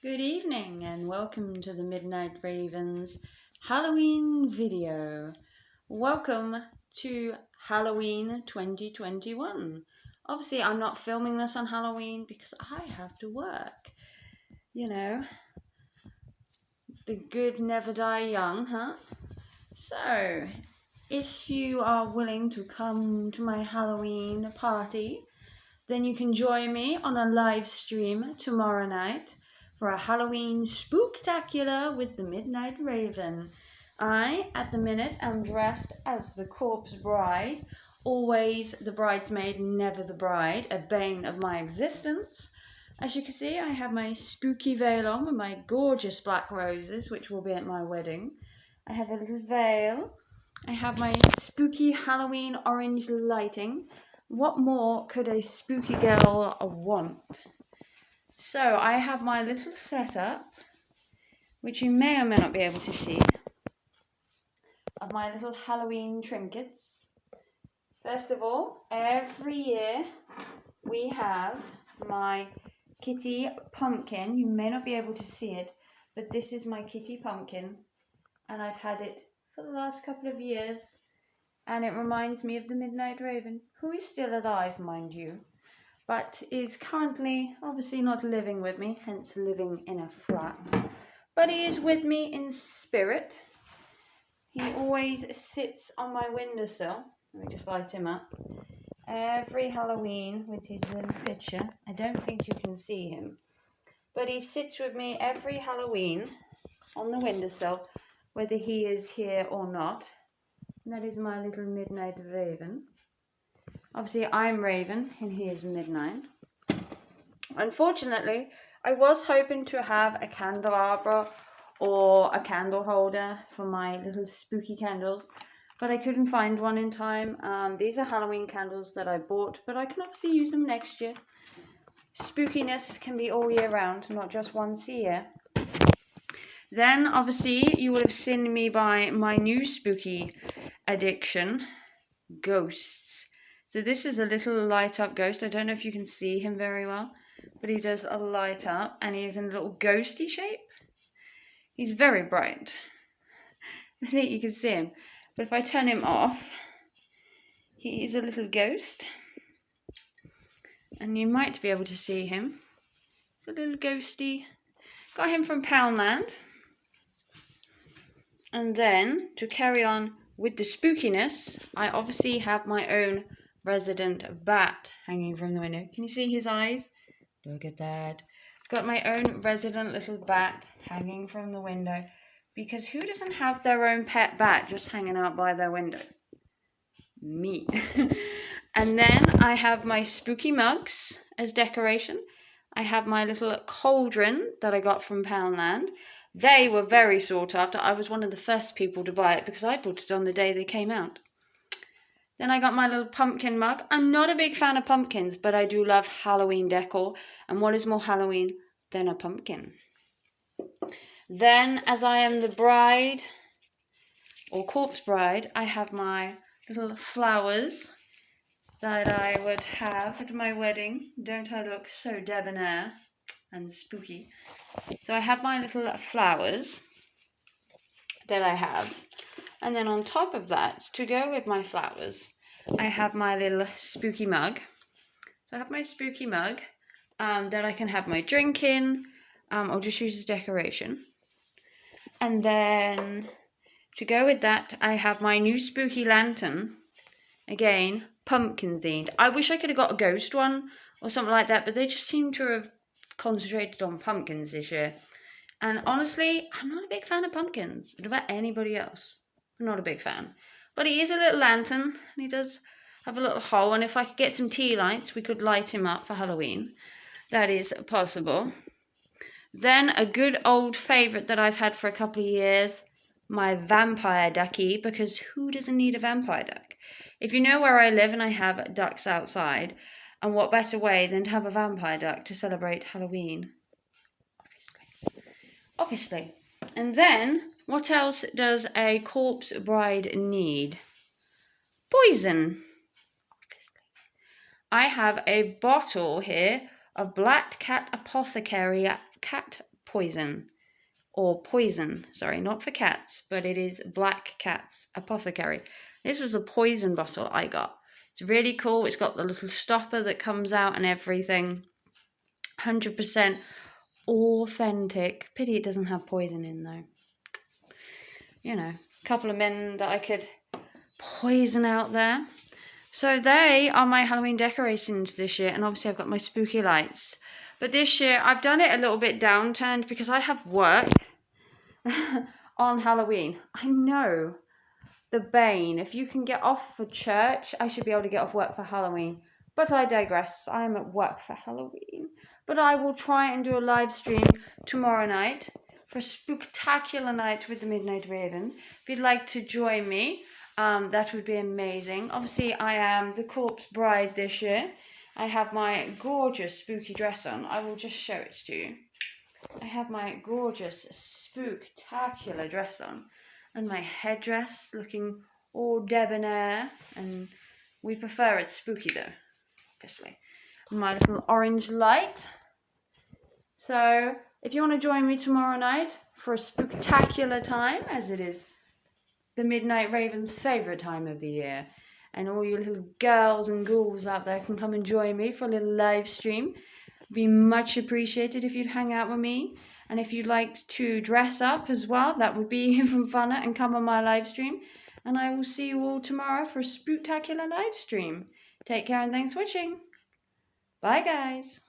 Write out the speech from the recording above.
Good evening and welcome to the Midnight Ravens Halloween video. Welcome to Halloween 2021. Obviously, I'm not filming this on Halloween because I have to work. You know, the good never die young, huh? So, if you are willing to come to my Halloween party, then you can join me on a live stream tomorrow night for a Halloween spooktacular with the Midnight Raven. I, at the minute, am dressed as the corpse bride, always the bridesmaid, never the bride, a bane of my existence. As you can see, I have my spooky veil on with my gorgeous black roses, which will be at my wedding. I have a little veil. I have my spooky Halloween orange lighting. What more could a spooky girl want? So I have my little setup, which you may or may not be able to see, of my little Halloween trinkets. First of all, every year we have my kitty pumpkin. You may not be able to see it, but this is my kitty pumpkin, and I've had it for the last couple of years. And it reminds me of the Midnight Raven, who is still alive, mind you, but is currently obviously not living with me, hence living in a flat. But he is with me in spirit. He always sits on my windowsill. Let me just light him up. Every Halloween with his little picture. I don't think you can see him, but he sits with me every Halloween on the windowsill, whether he is here or not. And that is my little Midnight Raven. Obviously, I'm Raven and he is Midnight. Unfortunately, I was hoping to have a candelabra or a candle holder for my little spooky candles, but I couldn't find one in time. These are Halloween candles that I bought, but I can obviously use them next year. Spookiness can be all year round, not just once a year. Then, obviously, you will have seen me buy my new spooky addiction, ghosts. So this is a little light up ghost. I don't know if you can see him very well, but he does a light up and he is in a little ghosty shape. He's very bright. I think you can see him. But if I turn him off, he is a little ghost. And you might be able to see him. It's a little ghosty. Got him from Poundland. And then, to carry on with the spookiness, I obviously have my own resident bat hanging from the window. Can you see his eyes? Look at that. Got my own resident little bat hanging from the window, because who doesn't have their own pet bat just hanging out by their window? Me. And then I have my spooky mugs as decoration. I have my little cauldron that I got from Poundland. They were very sought after. I was one of the first people to buy it because I bought it on the day they came out. Then I got my little pumpkin mug. I'm not a big fan of pumpkins, but I do love Halloween decor. And what is more Halloween than a pumpkin? Then, as I am the bride, or corpse bride, I have my little flowers that I would have at my wedding. Don't I look so debonair and spooky? So I have my little flowers that I have. And then on top of that, to go with my flowers, I have my little spooky mug. So I have my spooky mug that I can have my drink in, or just use as decoration. And then to go with that, I have my new spooky lantern. Again, pumpkin themed. I wish I could have got a ghost one or something like that, but they just seem to have concentrated on pumpkins this year. And honestly, I'm not a big fan of pumpkins. What about anybody else? I'm not a big fan. But he is a little lantern, and he does have a little hole. And if I could get some tea lights, we could light him up for Halloween. That is possible. Then a good old favourite that I've had for a couple of years, my vampire ducky, because who doesn't need a vampire duck? If you know where I live and I have ducks outside, and what better way than to have a vampire duck to celebrate Halloween? Obviously. And then, what else does a corpse bride need? Poison. Obviously. I have a bottle here of Black Cat Apothecary cat poison. Or poison, sorry, not for cats, but it is Black Cat's Apothecary. This was a poison bottle I got. It's really cool. It's got the little stopper that comes out and everything. 100% authentic. Pity it doesn't have poison in though. You know, a couple of men that I could poison out there. So they are my Halloween decorations this year, and obviously I've got my spooky lights. But this year I've done it a little bit downturned because I have work on Halloween. I know, the bane. If you can get off for church, I should be able to get off work for Halloween. But I digress. I am at work for Halloween. But I will try and do a live stream tomorrow night for a spooktacular night with the Midnight Raven. If you'd like to join me, that would be amazing. Obviously, I am the corpse bride this year. I have my gorgeous spooky dress on. I will just show it to you. I have my gorgeous spooktacular dress on. And my headdress looking all debonair. And we prefer it spooky though, obviously. My little orange light. So, if you want to join me tomorrow night for a spooktacular time, as it is the Midnight Raven's favourite time of the year, and all you little girls and ghouls out there can come and join me for a little live stream. It'd be much appreciated if you'd hang out with me. And if you'd like to dress up as well, that would be even funner, and come on my live stream. And I will see you all tomorrow for a spooktacular live stream. Take care and thanks for watching. Bye guys.